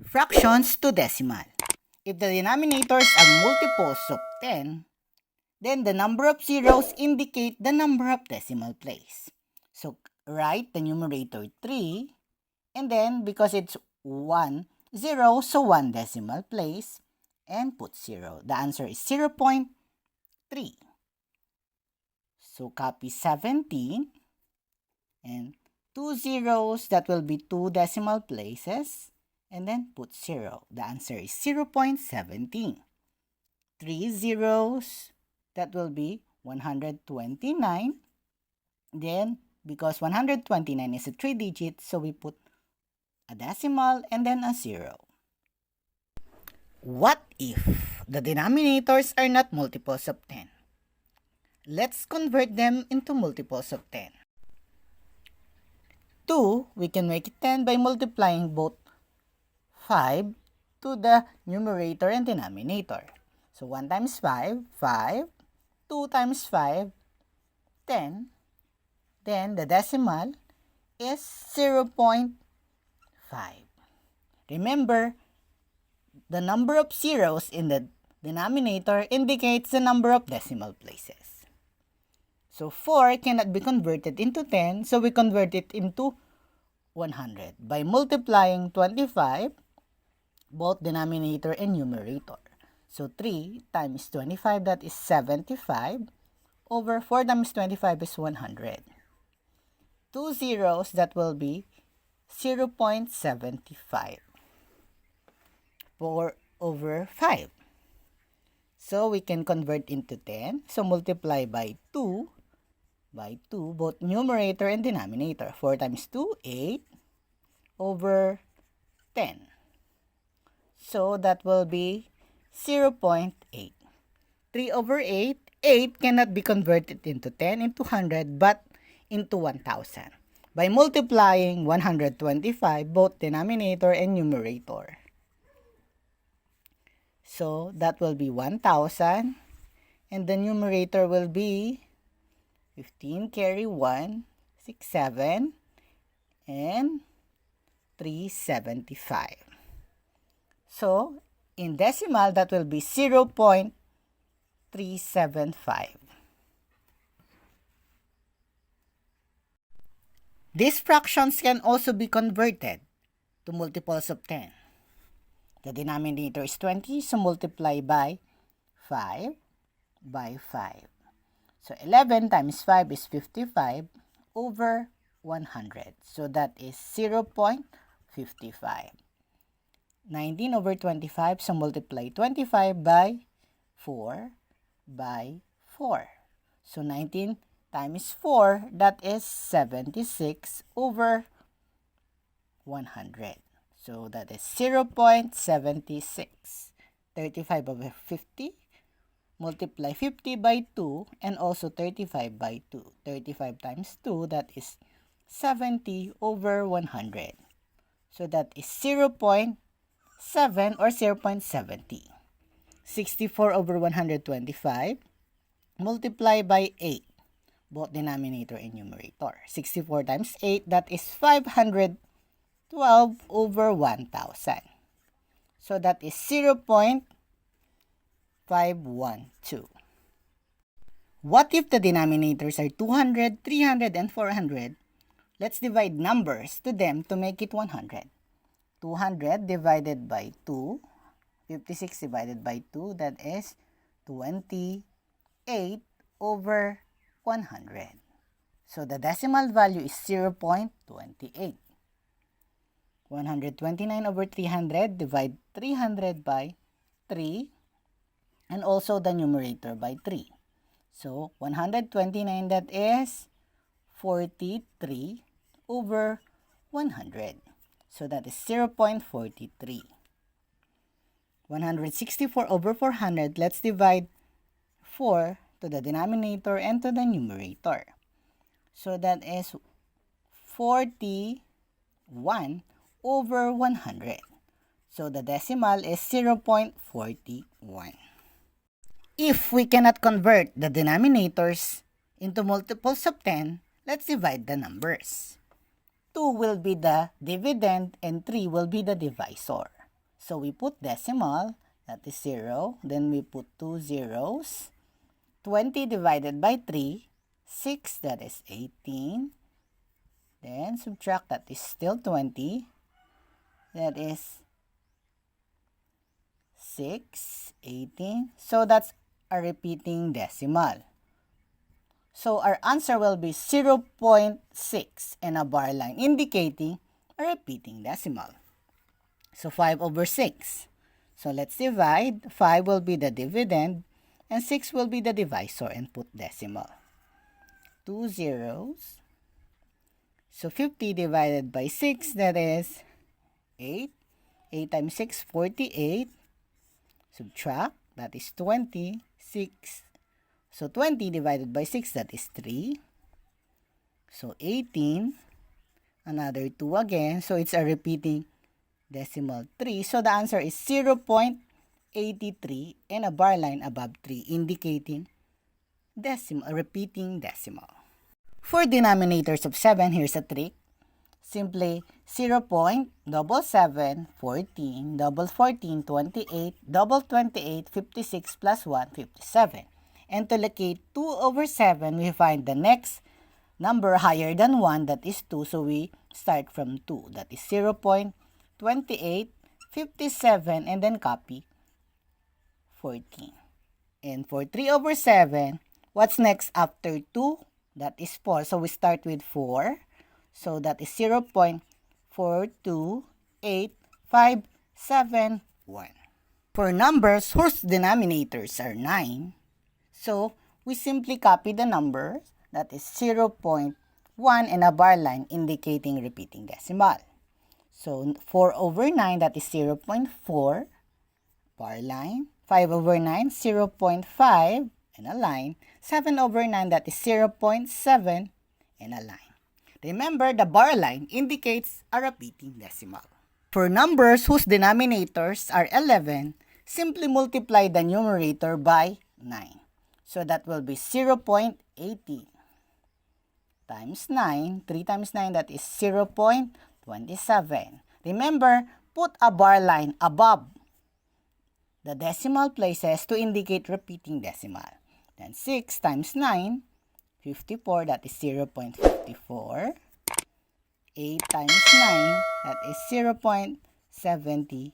Fractions to decimal. If the denominators are multiples of 10, then the number of zeros indicate the number of decimal place. So write the numerator 3, and then because it's 1, 0, so 1 decimal place, and put 0. The answer is 0.3. So copy 17, and 2 zeros, that will be 2 decimal places, and then put 0. The answer is 0.17. 3 zeros, that will be 129. Then, because 129 is a 3 digit, so we put a decimal and then a 0. What if the denominators are not multiples of 10? Let's convert them into multiples of 10. 2, we can make it 10 by multiplying both 5 to the numerator and denominator. So 1 times 5, 5. 2 times 5, 10. Then the decimal is 0.5. Remember, the number of zeros in the denominator indicates the number of decimal places. So 4 cannot be converted into 10, so we convert it into 100 by multiplying 25, both denominator and numerator. So 3 times 25, that is 75, over 4 times 25 is 100. 2 zeros, that will be 0.75. 4 over 5. So we can convert into 10. So multiply by 2, both numerator and denominator. 4 times 2, 8, over 10. So that will be 0.8. 3 over 8, 8 cannot be converted into 10, into 100, but into 1,000. By multiplying 125, both denominator and numerator. So that will be 1,000, and the numerator will be 15 carry 1, 6, 7, and 375. So in decimal, that will be 0.375. These fractions can also be converted to multiples of 10. The denominator is 20, so multiply by 5 by 5. So 11 times 5 is 55 over 100. So that is 0.55. 19 over 25, so multiply 25 by 4 by 4. So 19 times 4, that is 76 over 100. So that is 0.76. 35 over 50. Multiply 50 by 2 and also 35 by 2. 35 times 2, that is 70 over 100. So that is 0.7 or 0.70. 64 over 125. Multiply by 8. Both denominator and numerator. 64 times 8, that is 512 over 1,000. So that is 0.512. What if the denominators are 200, 300, and 400? Let's divide numbers to them to make it 100. 200 divided by 2, 56 divided by 2, that is 28 over 100. So the decimal value is 0.28. 129 over 300, divide 300 by 3, and also the numerator by 3. So 129, that is 43 over 100. So that is 0.43. 164 over 400, let's divide 4 to the denominator and to the numerator. So that is 41 over 100. So the decimal is 0.41. If we cannot convert the denominators into multiples of 10, let's divide the numbers. 2 will be the dividend and 3 will be the divisor. So we put decimal, that is 0. Then we put 2 zeros. 20 divided by 3, 6, that is 18. Then subtract, that is still 20. That is 6, 18. So that's a repeating decimal. So our answer will be 0.6 and a bar line indicating a repeating decimal. So 5 over 6. So let's divide. 5 will be the dividend and 6 will be the divisor and put decimal. 2 zeros. So 50 divided by 6, that is 8. 8 times 6, 48. Subtract, that is 20. 6. So 20 divided by 6, that is 3. So 18. Another 2 again. So it's a repeating decimal 3. So the answer is 0.83 and a bar line above 3 indicating decimal, repeating decimal. For denominators of 7, here's a trick. Simply 0.77, 14, double 14, 28, double 28, 56 plus 1, 57. And to locate 2 over 7, we find the next number higher than 1, that is 2. So we start from 2, that is 0.28, 57, and then copy 14. And for 3 over 7, what's next after 2? That is 4. So we start with 4. So that is 0.428571. For numbers whose denominators are 9, so we simply copy the number, that is 0.1 and a bar line indicating repeating decimal. So 4 over 9, that is 0.4, bar line. 5 over 9, 0.5, and a line. 7 over 9, that is 0.7, and a line. Remember, the bar line indicates a repeating decimal. For numbers whose denominators are 11, simply multiply the numerator by 9. So that will be 0.18 times 9. 3 times 9, that is 0.27. Remember, put a bar line above the decimal places to indicate repeating decimal. Then 6 times 9, 54, that is 0.54. 8 times 9, that is 0.74.